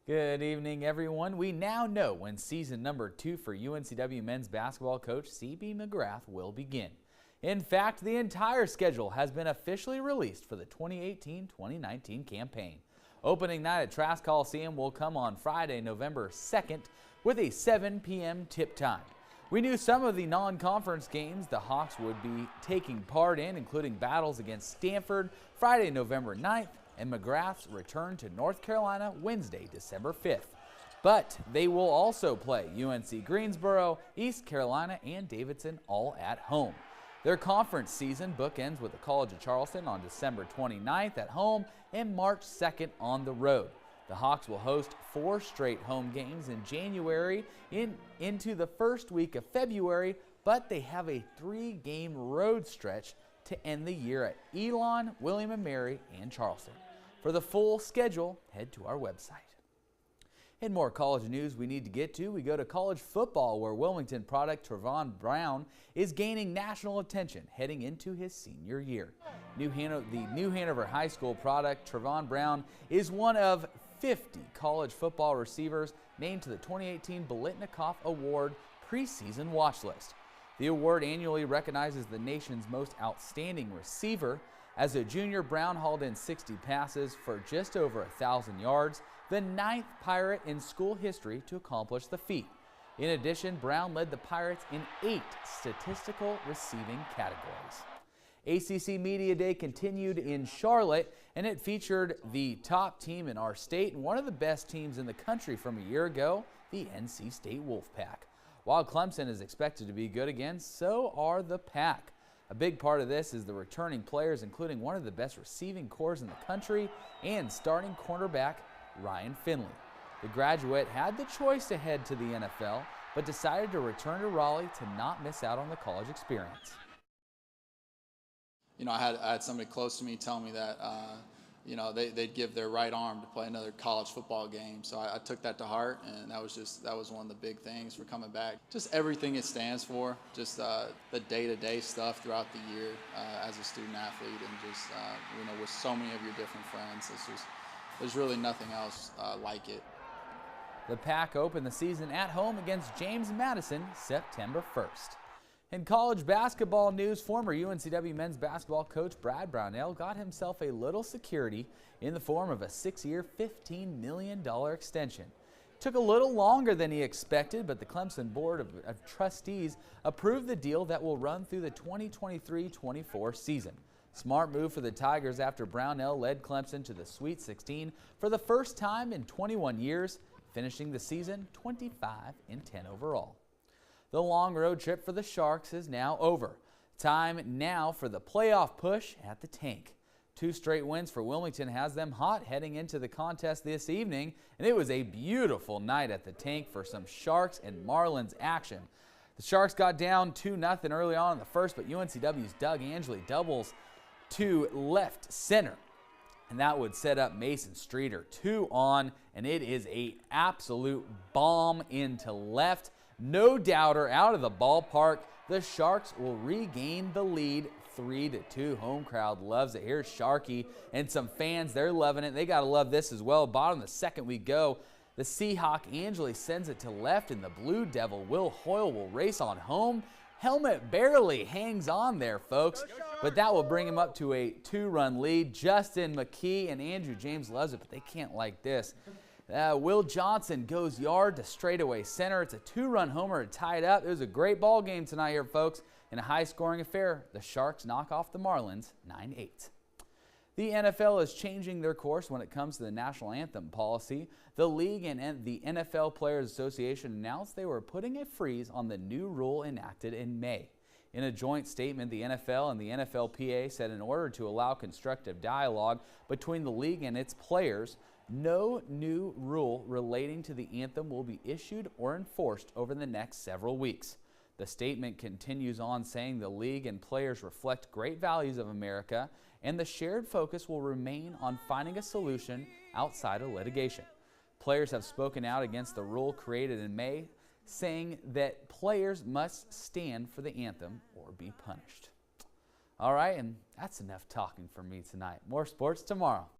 Good evening, everyone. We now know when season number 2 for UNCW men's basketball coach C.B. McGrath will begin. In fact, the entire schedule has been officially released for the 2018-2019 campaign. Opening night at Trask Coliseum will come on Friday, November 2nd with a 7 p.m. tip time. We knew some of the non-conference games the Hawks would be taking part in, including battles against Stanford Friday, November 9th, and McGrath's return to North Carolina Wednesday, December 5th. But they will also play UNC Greensboro, East Carolina, and Davidson all at home. Their conference season bookends with the College of Charleston on December 29th at home and March 2nd on the road. The Hawks will host 4 straight home games in January into the first week of February, but they have a 3-game road stretch to end the year at Elon, William & Mary, and Charleston. For the full schedule, head to our website. In more college news we need to get to, we go to college football, where Wilmington product Trevon Brown is gaining national attention heading into his senior year. The New Hanover High School product Trevon Brown is one of 50 college football receivers named to the 2018 Biletnikoff Award preseason watch list. The award annually recognizes the nation's most outstanding receiver. As a junior, Brown hauled in 60 passes for just over 1,000 yards, the 9th Pirate in school history to accomplish the feat. In addition, Brown led the Pirates in 8 statistical receiving categories. ACC Media Day continued in Charlotte, and it featured the top team in our state and one of the best teams in the country from a year ago, the NC State Wolfpack. While Clemson is expected to be good again, so are the Pack. A big part of this is the returning players, including one of the best receiving corps in the country and starting cornerback Ryan Finley. The graduate had the choice to head to the NFL, but decided to return to Raleigh to not miss out on the college experience. You know, I had somebody close to me tell me that, they'd give their right arm to play another college football game. So I took that to heart, and that was one of the big things for coming back. Just everything it stands for, just the day-to-day stuff throughout the year as a student athlete, and just, with so many of your different friends, there's really nothing else like it. The Pack opened the season at home against James Madison September 1st. In college basketball news, former UNCW men's basketball coach Brad Brownell got himself a little security in the form of a 6-year, $15 million extension. It took a little longer than he expected, but the Clemson Board of Trustees approved the deal that will run through the 2023-24 season. Smart move for the Tigers after Brownell led Clemson to the Sweet 16 for the first time in 21 years, finishing the season 25-10 overall. The long road trip for the Sharks is now over. Time now for the playoff push at the Tank. 2 straight wins for Wilmington has them hot heading into the contest this evening, and it was a beautiful night at the Tank for some Sharks and Marlins action. The Sharks got down 2-0 early on in the first, but UNCW's Doug Angeli doubles to left center, and that would set up Mason Streeter 2 on, and it is an absolute bomb into left. No doubter out of the ballpark. The Sharks will regain the lead 3-2. Home crowd loves it. Here's Sharky and some fans. They're loving it. They got to love this as well. Bottom of the second we go. The Seahawk Angeli sends it to left, and the Blue Devil Will Hoyle will race on home. Helmet barely hangs on there, folks, but that will bring him up to a 2-run lead. Justin McKee and Andrew James loves it, but they can't like this. Will Johnson goes yard to straightaway center. It's a 2-run homer to tie it up. It was a great ball game tonight here, folks, in a high-scoring affair. The Sharks knock off the Marlins 9-8. The NFL is changing their course when it comes to the national anthem policy. The league and the NFL Players Association announced they were putting a freeze on the new rule enacted in May. In a joint statement, the NFL and the NFLPA said in order to allow constructive dialogue between the league and its players, no new rule relating to the anthem will be issued or enforced over the next several weeks. The statement continues on saying the league and players reflect great values of America, and the shared focus will remain on finding a solution outside of litigation. Players have spoken out against the rule created in May, saying that players must stand for the anthem or be punished. All right, and that's enough talking for me tonight. More sports tomorrow.